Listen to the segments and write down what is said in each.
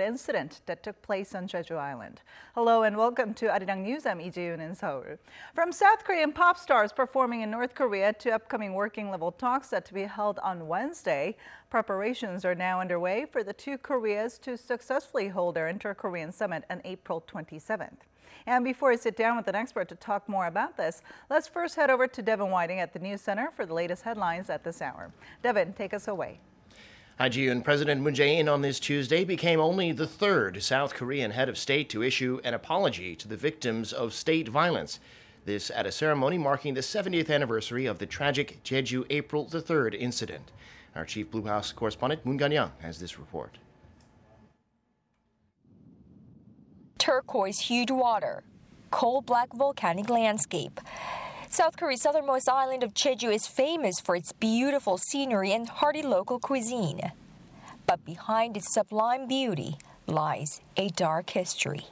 incident that took place on Jeju Island. Hello and welcome to Arirang News. I'm Lee Jae-yoon in Seoul. From South Korean pop stars performing in North Korea to upcoming working-level talks set to be held on Wednesday, preparations are now underway for the two Koreas to successfully hold their inter-Korean summit on April 27th. And before I sit down with an expert to talk more about this, let's first head over to Devin Whiting at the News Center for the latest headlines at this hour. Devin, take us away. Hi, Ji-yoon. President Moon Jae-in on this Tuesday became only the third South Korean head of state to issue an apology to the victims of state violence. This at a ceremony marking the 70th anniversary of the tragic Jeju April the 3rd incident. Our chief Blue House correspondent Moon Geunhye has this report. Turquoise hued water, coal-black volcanic landscape. South Korea's southernmost island of Jeju is famous for its beautiful scenery and hearty local cuisine. But behind its sublime beauty lies a dark history.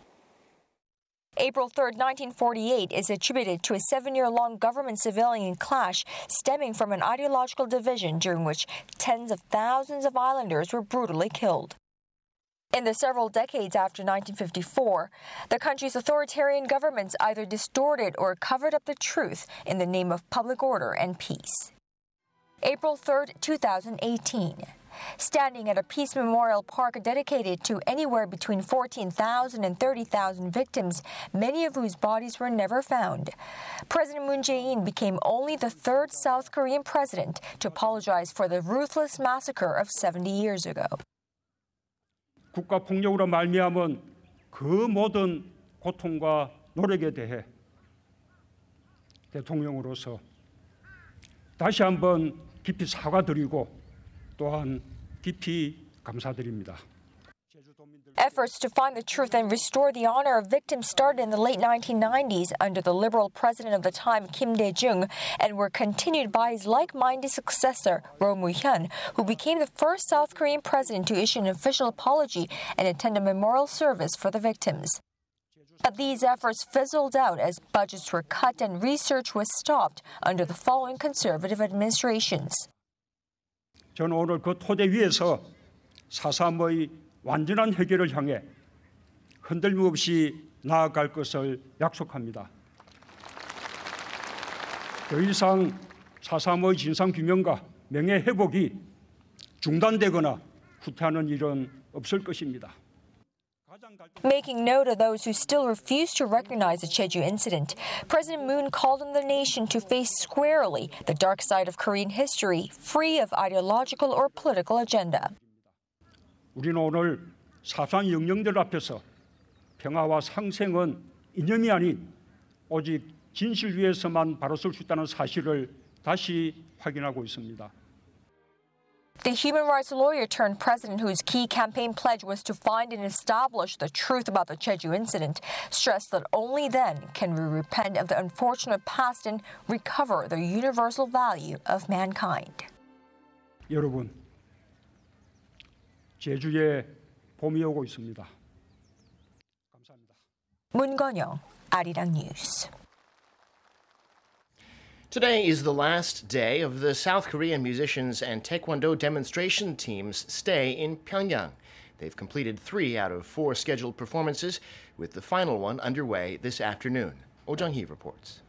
April 3, 1948 is attributed to a 7-year-long government-civilian clash stemming from an ideological division during which tens of thousands of islanders were brutally killed. In the several decades after 1954, the country's authoritarian governments either distorted or covered up the truth in the name of public order and peace. April 3, 2018. Standing at a peace memorial park dedicated to anywhere between 14,000 and 30,000 victims, many of whose bodies were never found, President Moon Jae-in became only the third South Korean president to apologize for the ruthless massacre of 70 years ago. 국가폭력으로 말미암은 그 모든 고통과 노력에 대해 대통령으로서 다시 한번 깊이 사과드리고 또한 깊이 감사드립니다. Efforts to find the truth and restore the honor of victims started in the late 1990s under the liberal president of the time, Kim Dae-jung, and were continued by his like-minded successor, Roh Moo-hyun, who became the first South Korean president to issue an official apology and attend a memorial service for the victims. But these efforts fizzled out as budgets were cut and research was stopped under the following conservative administrations. 저는 오늘 그 토대 위에서 4.3의 완전한 해결을 향해 흔들림 없이 나아갈 것을 약속합니다. 더 이상 4.3의 진상규명과 명예회복이 중단되거나 후퇴하는 일은 없을 것입니다. Making note of those who still refuse to recognize the Jeju incident, President Moon called on the nation to face squarely the dark side of Korean history, free of ideological or political agenda. 우리는 오늘 4.3 영령들 앞에서 평화와 상생은 이념이 아닌 오직 진실 위에서만 바로 설 수 있다는 사실을 다시 확인하고 있습니다. The human rights lawyer turned president whose key campaign pledge was to find and establish the truth about the Jeju incident stressed that only then can we repent of the unfortunate past and recover the universal value of mankind. 여러분, 제주에 봄이 오고 있습니다. 감사합니다. 문건영, 아리랑 뉴스. Today is the last day of the South Korean musicians and Taekwondo demonstration team's stay in Pyongyang. They've completed 3 out of 4 scheduled performances, with the final one underway this afternoon. Oh Jung-hee reports.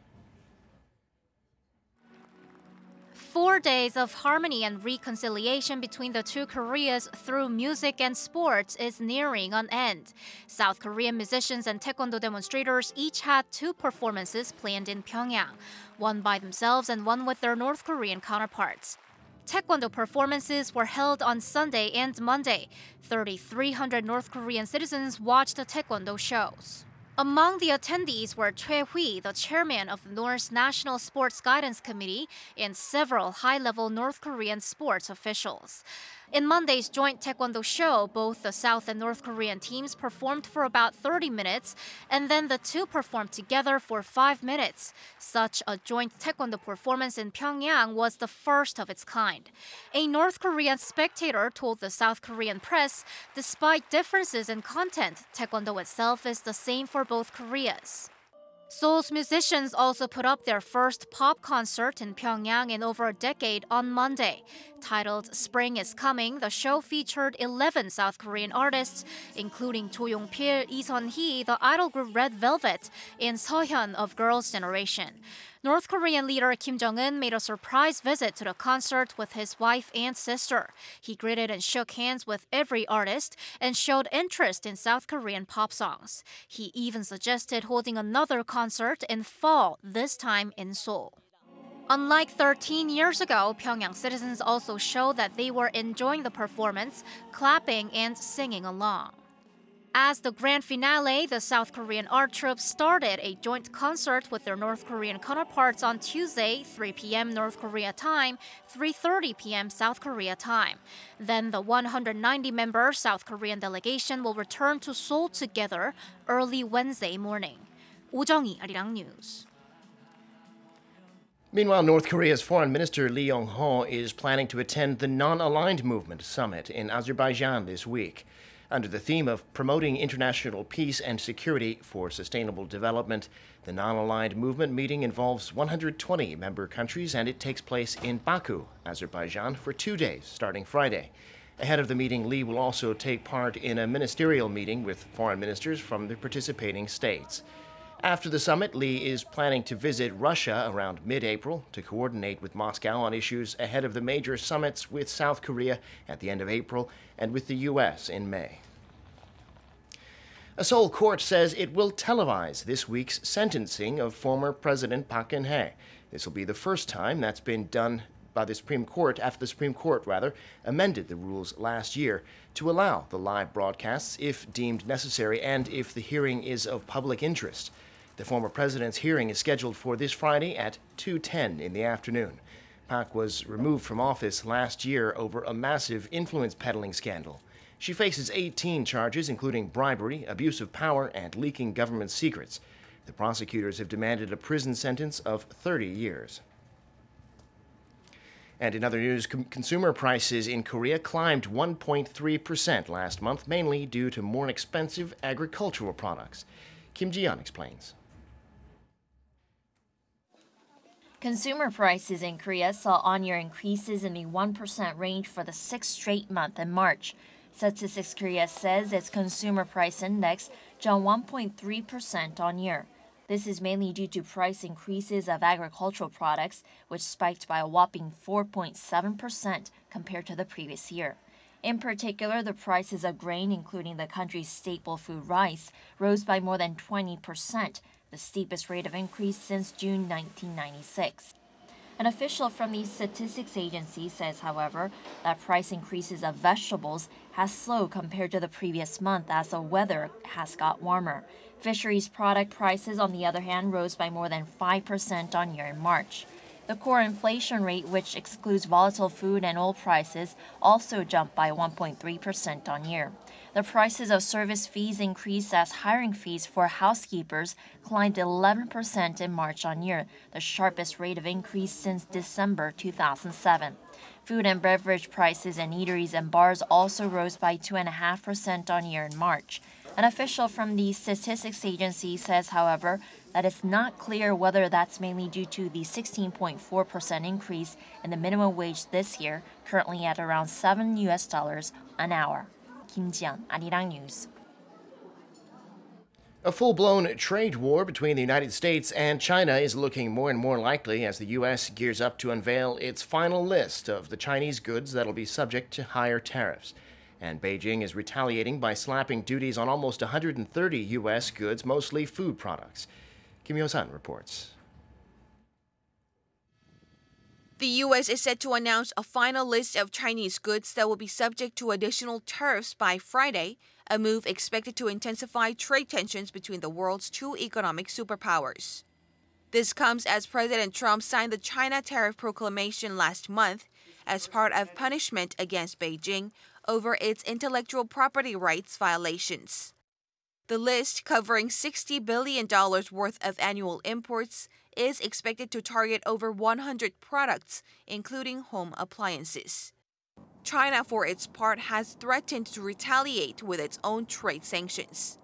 4 days of harmony and reconciliation between the two Koreas through music and sports is nearing an end. South Korean musicians and Taekwondo demonstrators each had 2 performances planned in Pyongyang, one by themselves and one with their North Korean counterparts. Taekwondo performances were held on Sunday and Monday. 3,300 North Korean citizens watched the Taekwondo shows. Among the attendees were Choi Hui, the chairman of the North's National Sports Guidance Committee, and several high-level North Korean sports officials. In Monday's joint Taekwondo show, both the South and North Korean teams performed for about 30 minutes, and then the two performed together for 5 minutes. Such a joint Taekwondo performance in Pyongyang was the first of its kind. A North Korean spectator told the South Korean press, despite differences in content, Taekwondo itself is the same for both Koreas. Seoul's musicians also put up their first pop concert in Pyongyang in over a decade on Monday. Titled Spring is Coming, the show featured 11 South Korean artists, including Cho Yong-pil, Lee Sun-hee, the idol group Red Velvet, and Seohyun of Girls' Generation. North Korean leader Kim Jong-un made a surprise visit to the concert with his wife and sister. He greeted and shook hands with every artist and showed interest in South Korean pop songs. He even suggested holding another concert in fall, this time in Seoul. Unlike 13 years ago, Pyongyang citizens also showed that they were enjoying the performance, clapping and singing along. As the grand finale, the South Korean art troupe started a joint concert with their North Korean counterparts on Tuesday, 3 p.m. North Korea time, 3:30 p.m. South Korea time. Then the 190-member South Korean delegation will return to Seoul together early Wednesday morning. 오정희, Arirang News. Meanwhile, North Korea's Foreign Minister Lee Yong-ho is planning to attend the Nonaligned Movement summit in Azerbaijan this week. Under the theme of promoting international peace and security for sustainable development, the Nonaligned Movement meeting involves 120 member countries, and it takes place in Baku, Azerbaijan, for 2 days, starting Friday. Ahead of the meeting, Lee will also take part in a ministerial meeting with foreign ministers from the participating states. After the summit, Lee is planning to visit Russia around mid-April to coordinate with Moscow on issues ahead of the major summits with South Korea at the end of April and with the U.S. in May. A Seoul court says it will televise this week's sentencing of former President Park Geun-hye. This will be the first time that's been done by the Supreme Court after the Supreme Court, amended the rules last year to allow the live broadcasts if deemed necessary and if the hearing is of public interest. The former president's hearing is scheduled for this Friday at 2:10 in the afternoon. Park was removed from office last year over a massive influence peddling scandal. She faces 18 charges, including bribery, abuse of power, and leaking government secrets. The prosecutors have demanded a prison sentence of 30 years. And in other news, consumer prices in Korea climbed 1.3% last month, mainly due to more expensive agricultural products. Kim Ji-yeon explains. Consumer prices in Korea saw on-year increases in the 1% range for the 6th straight month in March. Statistics Korea says its consumer price index jumped 1.3% on-year. This is mainly due to price increases of agricultural products, which spiked by a whopping 4.7% compared to the previous year. In particular, the prices of grain, including the country's staple food rice, rose by more than 20%, the steepest rate of increase since June 1996. An official from the statistics agency says, however, that price increases of vegetables has slowed compared to the previous month as the weather has got warmer. Fisheries product prices, on the other hand, rose by more than 5% on year in March. The core inflation rate, which excludes volatile food and oil prices, also jumped by 1.3% on year. The prices of service fees increased as hiring fees for housekeepers climbed 11% in March on year, the sharpest rate of increase since December 2007. Food and beverage prices in eateries and bars also rose by 2.5% on year in March. An official from the statistics agency says, however, that it's not clear whether that's mainly due to the 16.4% increase in the minimum wage this year, currently at around $7 an hour. Kim Ji-yeon, Arirang News. A full-blown trade war between the United States and China is looking more and more likely as the U.S. gears up to unveil its final list of the Chinese goods that'll be subject to higher tariffs. And Beijing is retaliating by slapping duties on almost 130 U.S. goods, mostly food products. Kim Yo-sun reports. The U.S. is set to announce a final list of Chinese goods that will be subject to additional tariffs by Friday, a move expected to intensify trade tensions between the world's two economic superpowers. This comes as President Trump signed the China tariff proclamation last month as part of punishment against Beijing over its intellectual property rights violations. The list, covering $60 billion worth of annual imports, is expected to target over 100 products, including home appliances. China, for its part, has threatened to retaliate with its own trade sanctions.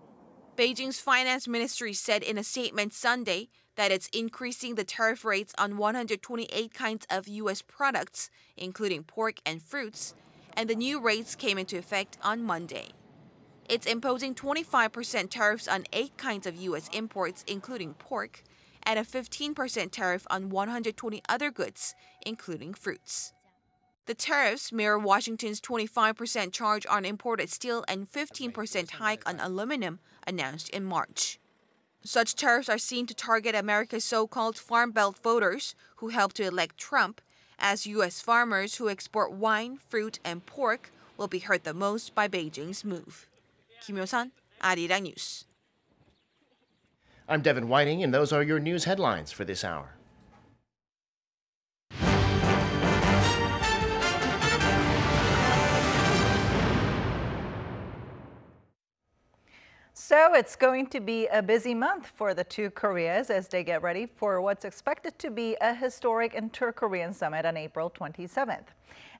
Beijing's finance ministry said in a statement Sunday that it's increasing the tariff rates on 128 kinds of U.S. products, including pork and fruits, and the new rates came into effect on Monday. It's imposing 25% tariffs on 8 kinds of U.S. imports, including pork, and a 15% tariff on 120 other goods, including fruits. The tariffs mirror Washington's 25% charge on imported steel and 15% hike on aluminum announced in March. Such tariffs are seen to target America's so-called Farm Belt voters who helped to elect Trump, as U.S. farmers who export wine, fruit, and pork will be hurt the most by Beijing's move. Kim Yo-san, Arirang News. I'm Devin Whiting, and those are your news headlines for this hour. So it's going to be a busy month for the two Koreas as they get ready for what's expected to be a historic inter-Korean summit on April 27th.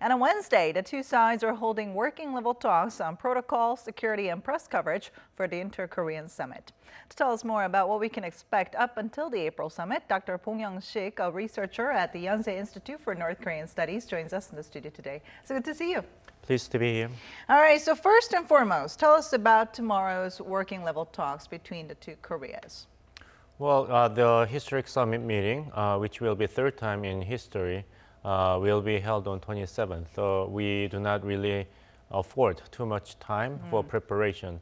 And on Wednesday, the two sides are holding working-level talks on protocol, security, and press coverage for the inter-Korean summit. To tell us more about what we can expect up until the April summit, Dr. Bong Young-sik, a researcher at the Yonsei Institute for North Korean Studies, joins us in the studio today. So good to see you. Pleased to be here. All right, so first and foremost, tell us about tomorrow's working-level talks between the two Koreas. Well, the historic summit meeting, which will be third time in history, will be held on 27th. So we do not really afford too much time for preparation.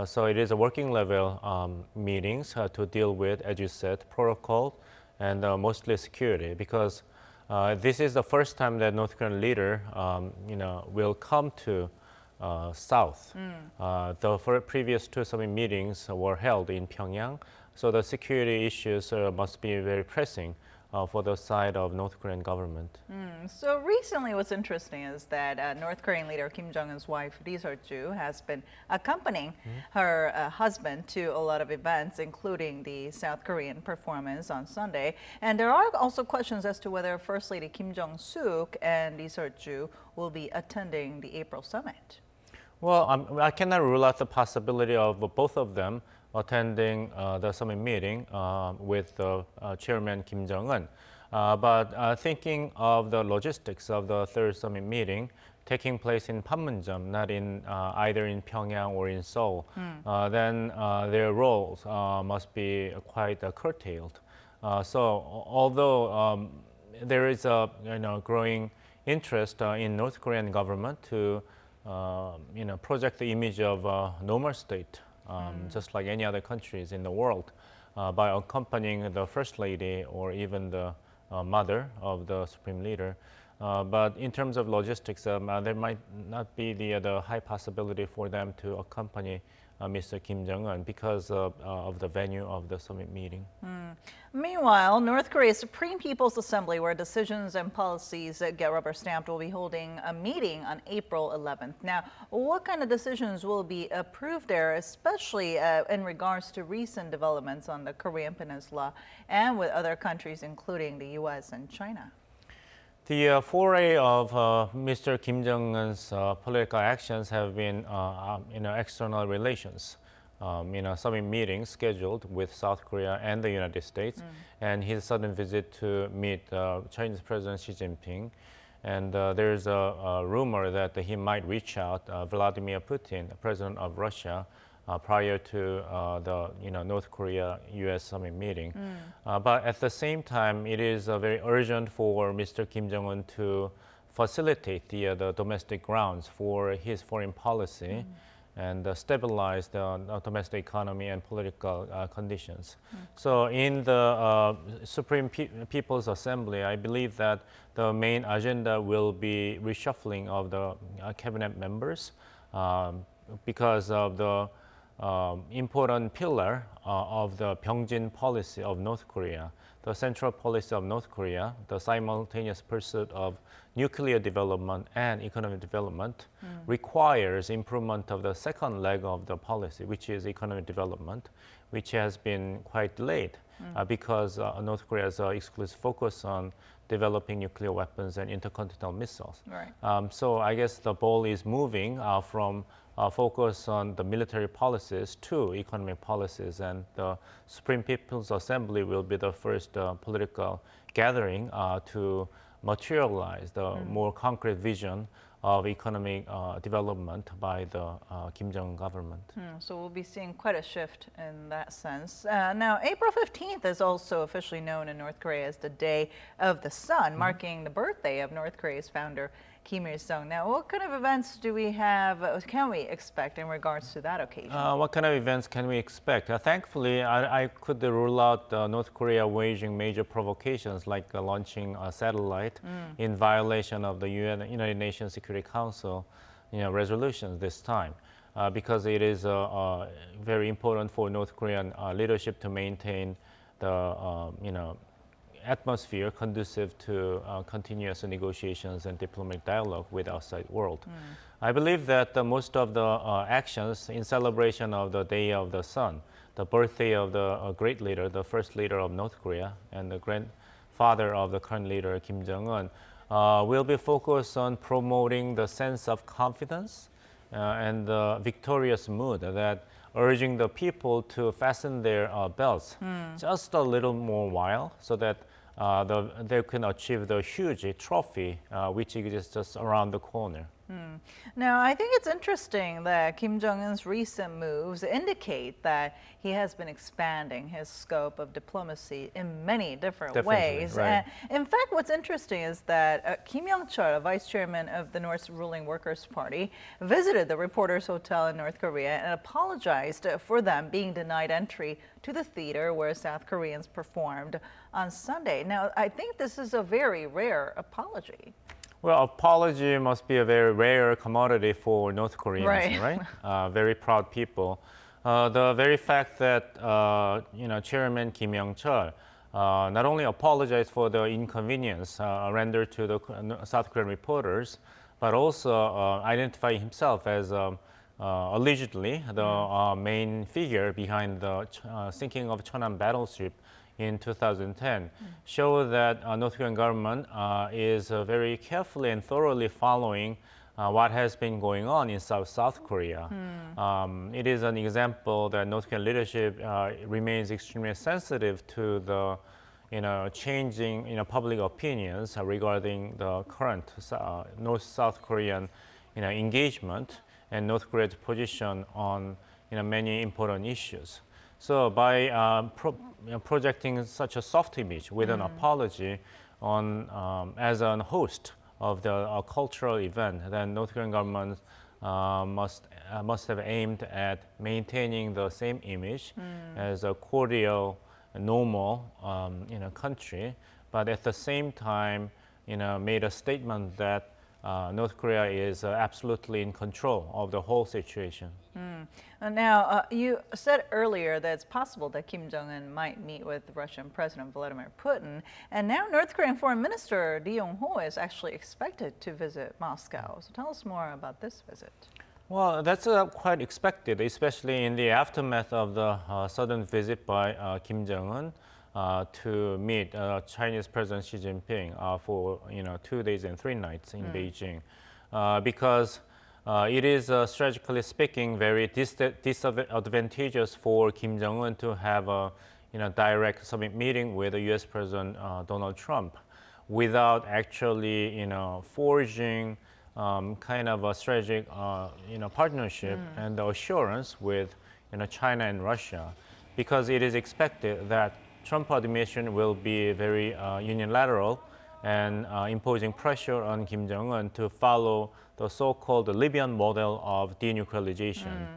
So it is a working level meetings to deal with, as you said, protocol and mostly security, because this is the first time that North Korean leader, will come to South. The previous two summit meetings were held in Pyongyang, so the security issues must be very pressing for the side of North Korean government. So recently what's interesting is that North Korean leader Kim Jong-un's wife, Lee Seol-ju, has been accompanying her husband to a lot of events, including the South Korean performance on Sunday. And there are also questions as to whether First Lady Kim Jong-suk and Lee Seol-ju will be attending the April summit. Well, I cannot rule out the possibility of both of them attending the summit meeting with the chairman Kim Jong-un. But thinking of the logistics of the third summit meeting taking place in Panmunjom, not in either in Pyongyang or in Seoul, then their roles must be quite curtailed. So although there is a growing interest in North Korean government to project the image of a normal state, just like any other countries in the world, by accompanying the First Lady or even the mother of the Supreme Leader. But in terms of logistics, there might not be the high possibility for them to accompany Mr. Kim Jong-un because of the venue of the summit meeting. Meanwhile, North Korea's Supreme People's Assembly, where decisions and policies get rubber stamped, will be holding a meeting on April 11th. Now, what kind of decisions will be approved there, especially in regards to recent developments on the Korean Peninsula and with other countries, including the U.S. and China? The foray of Mr. Kim Jong-un's political actions have been external relations. Summit meetings scheduled with South Korea and the United States, and his sudden visit to meet Chinese President Xi Jinping. And there's a rumor that he might reach out Vladimir Putin, the president of Russia, prior to the North Korea-U.S. summit meeting. But at the same time, it is very urgent for Mr. Kim Jong-un to facilitate the domestic grounds for his foreign policy and stabilize the domestic economy and political conditions. So in the Supreme People's Assembly, I believe that the main agenda will be reshuffling of the cabinet members because of the important pillar of the Pyeongjin policy of North Korea. The central policy of North Korea, the simultaneous pursuit of nuclear development and economic development, requires improvement of the second leg of the policy, which is economic development, which has been quite delayed because North Korea's exclusive focus on developing nuclear weapons and intercontinental missiles. Right. So I guess the ball is moving from focus on the military policies to economic policies, and the Supreme People's Assembly will be the first political gathering to materialize the more concrete vision of economic development by the Kim Jong-un government. So we'll be seeing quite a shift in that sense. Now, April 15th is also officially known in North Korea as the Day of the Sun, marking the birthday of North Korea's founder, Kim Il-sung. Now, what kind of events do we have, can we expect in regards to that occasion? What kind of events can we expect? Thankfully, I could rule out North Korea waging major provocations like launching a satellite in violation of the United Nations Security Council resolutions this time. Because it is very important for North Korean leadership to maintain the atmosphere conducive to continuous negotiations and diplomatic dialogue with outside world. I believe that most of the actions in celebration of the Day of the Sun, the birthday of the great leader, the first leader of North Korea, and the grandfather of the current leader, Kim Jong-un, will be focused on promoting the sense of confidence and the victorious mood that urging the people to fasten their belts just a little more while so that they can achieve the huge trophy which exists just around the corner. Now, I think it's interesting that Kim Jong-un's recent moves indicate that he has been expanding his scope of diplomacy in many different ways. Right. In fact, what's interesting is that Kim Young-chul, vice chairman of the North's ruling Workers' Party, visited the Reporters Hotel in North Korea and apologized for them being denied entry to the theater where South Koreans performed on Sunday. Now, I think this is a very rare apology. Well, apology must be a very rare commodity for North Koreans, right? Very proud people. The very fact that Chairman Kim Young-chul not only apologized for the inconvenience rendered to the South Korean reporters, but also identify himself as allegedly the main figure behind the sinking of Cheonan battleship in 2010, show that North Korean government is very carefully and thoroughly following what has been going on in South Korea. It is an example that North Korean leadership remains extremely sensitive to the changing public opinions regarding the current North-South Korean engagement and North Korea's position on many important issues. So by projecting such a soft image with an apology on as a host of the cultural event, then North Korean government must have aimed at maintaining the same image as a cordial, normal country, but at the same time made a statement that North Korea is absolutely in control of the whole situation. Now, you said earlier that it's possible that Kim Jong-un might meet with Russian President Vladimir Putin, and now North Korean Foreign Minister Lee Yong-ho is actually expected to visit Moscow. So tell us more about this visit. Well, that's quite expected, especially in the aftermath of the sudden visit by Kim Jong-un to meet Chinese President Xi Jinping for 2 days and 3 nights in Beijing, because it is strategically speaking very disadvantageous for Kim Jong-un to have a direct summit meeting with the U.S. President Donald Trump without actually forging kind of a strategic partnership and assurance with China and Russia, because it is expected that Trump administration will be very unilateral and imposing pressure on Kim Jong-un to follow the so-called Libyan model of denuclearization.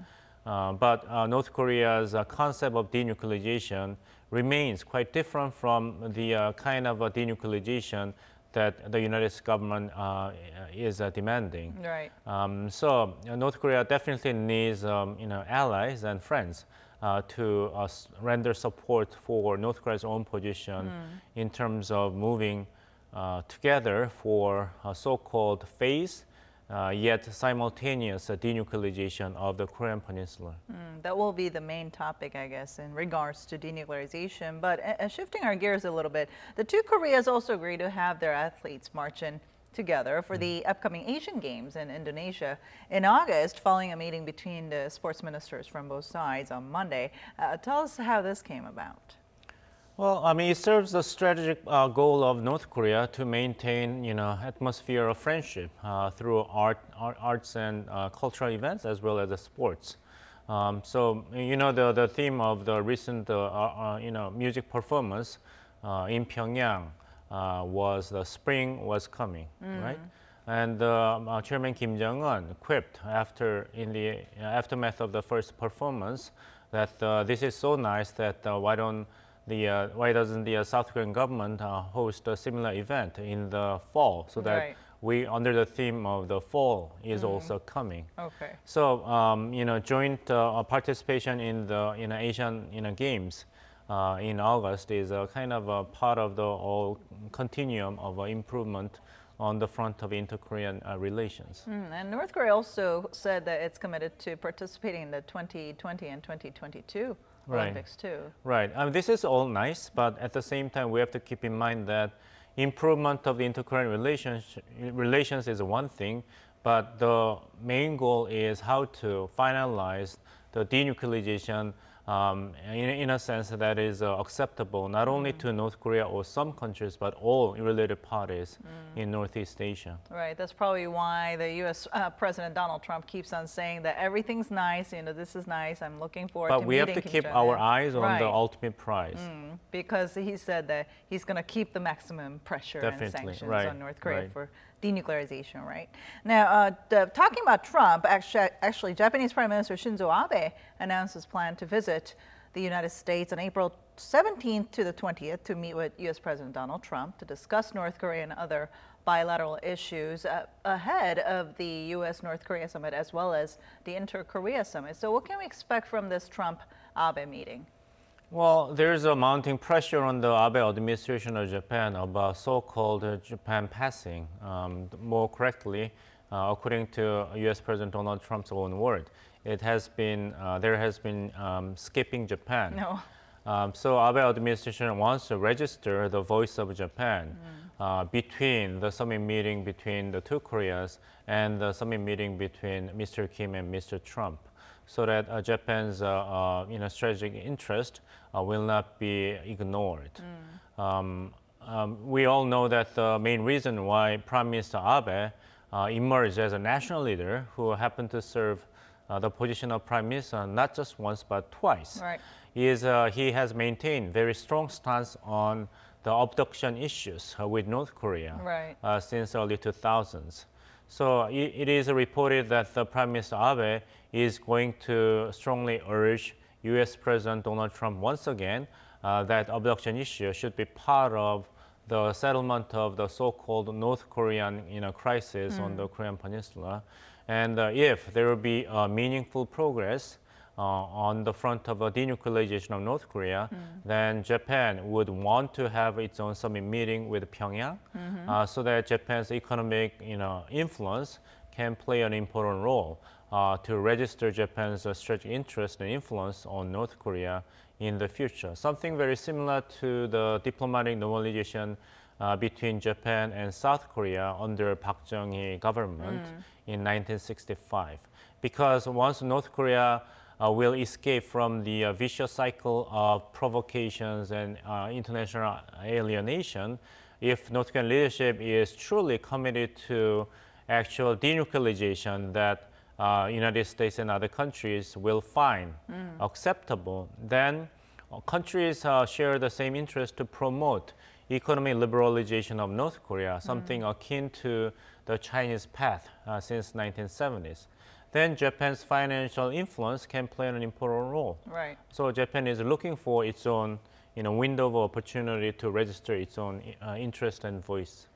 But North Korea's concept of denuclearization remains quite different from the kind of denuclearization that the United States government is demanding. Right. So North Korea definitely needs allies and friends to render support for North Korea's own position in terms of moving together for a so-called phased yet simultaneous denuclearization of the Korean Peninsula. That will be the main topic, I guess, in regards to denuclearization. But shifting our gears a little bit, the two Koreas also agreed to have their athletes march in together for the upcoming Asian Games in Indonesia in August, following a meeting between the sports ministers from both sides on Monday. Tell us how this came about. Well, I mean, it serves the strategic goal of North Korea to maintain, atmosphere of friendship through arts and cultural events as well as the sports. So, the theme of the recent, music performance in Pyongyang was the spring was coming, right? And Chairman Kim Jong-un quipped in the aftermath of the first performance that this is so nice that why doesn't the South Korean government host a similar event in the fall so that we, under the theme of the fall, is also coming. Okay. So, joint participation in the Asian Games in August is a kind of a part of the whole continuum of improvement on the front of inter-Korean relations. And North Korea also said that it's committed to participating in the 2020 and 2022 Olympics too. Right. I mean, this is all nice, but at the same time, we have to keep in mind that improvement of the inter-Korean relations is one thing, but the main goal is how to finalize the denuclearization in a sense that is acceptable not only to North Korea or some countries, but all related parties in Northeast Asia. Right. That's probably why the U.S. President Donald Trump keeps on saying that everything's nice. This is nice. I'm looking forward to meeting But we have to keep our eyes on the ultimate prize. Because he said that he's going to keep the maximum pressure and sanctions on North Korea for denuclearization, right? Now, talking about Trump, actually, Japanese Prime Minister Shinzo Abe announced his plan to visit the United States on April 17th to the 20th to meet with U.S. President Donald Trump to discuss North Korea and other bilateral issues ahead of the U.S.-North Korea summit as well as the Inter-Korea summit. So what can we expect from this Trump-Abe meeting? Well, there's a mounting pressure on the Abe administration of Japan about so-called Japan passing. More correctly, according to U.S. President Donald Trump's own word, there has been skipping Japan. No. So Abe administration wants to register the voice of Japan between the summit meeting between the two Koreas and the summit meeting between Mr. Kim and Mr. Trump, so that Japan's strategic interest will not be ignored. We all know that the main reason why Prime Minister Abe emerged as a national leader who happened to serve the position of Prime Minister not just once but twice is he has maintained very strong stance on the abduction issues with North Korea since early 2000s. So it is reported that the Prime Minister Abe is going to strongly urge U.S. President Donald Trump once again that abduction issue should be part of the settlement of the so-called North Korean crisis on the Korean Peninsula. And if there will be meaningful progress on the front of a denuclearization of North Korea, then Japan would want to have its own summit meeting with Pyongyang so that Japan's economic influence can play an important role to register Japan's strategic interest and influence on North Korea in the future. Something very similar to the diplomatic normalization between Japan and South Korea under Park Geun-hye government in 1965. Because once North Korea will escape from the vicious cycle of provocations and international alienation, if North Korean leadership is truly committed to actual denuclearization that United States and other countries will find acceptable, then countries share the same interest to promote economic liberalization of North Korea, something akin to the Chinese path since 1970s. Then Japan's financial influence can play an important role. So Japan is looking for its own window of opportunity to register its own interest and voice.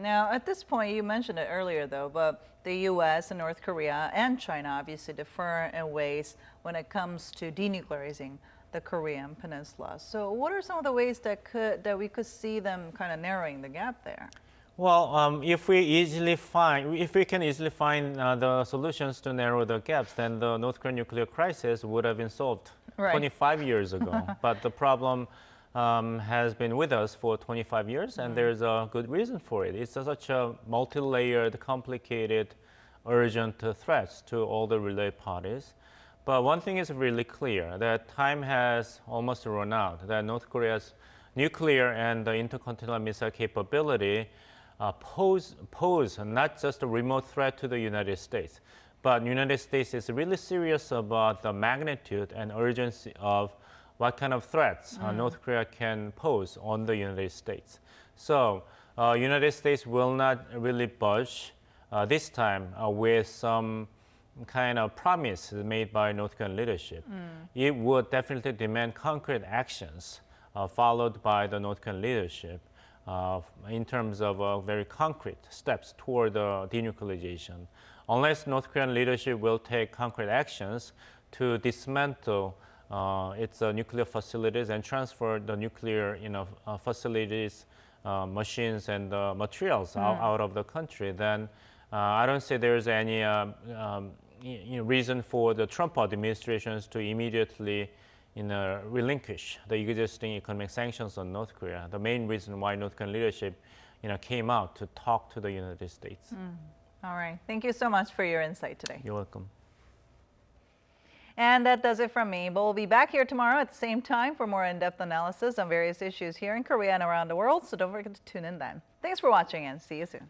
Now, at this point, you mentioned it earlier, though, but the U.S. and North Korea and China obviously differ in ways when it comes to denuclearizing the Korean Peninsula. So what are some of the ways that we could see them kind of narrowing the gap there? Well, if we can easily find the solutions to narrow the gaps, then the North Korean nuclear crisis would have been solved 25 years ago. But the problem has been with us for 25 years, and there's a good reason for it. It's such a multi-layered, complicated, urgent threats to all the related parties. But one thing is really clear, that time has almost run out, that North Korea's nuclear and the intercontinental missile capability pose not just a remote threat to the United States, but the United States is really serious about the magnitude and urgency of what kind of threats North Korea can pose on the United States. So United States will not really budge this time with some kind of promise made by North Korean leadership. It would definitely demand concrete actions followed by the North Korean leadership in terms of very concrete steps toward denuclearization. Unless North Korean leadership will take concrete actions to dismantle its nuclear facilities and transfer the nuclear facilities, machines, and materials out of the country, then I don't see there's any reason for the Trump administrations to immediately relinquish the existing economic sanctions on North Korea. The main reason why North Korean leadership came out to talk to the United States. All right. Thank you so much for your insight today. You're welcome. And that does it from me. But we'll be back here tomorrow at the same time for more in-depth analysis on various issues here in Korea and around the world. So don't forget to tune in then. Thanks for watching and see you soon.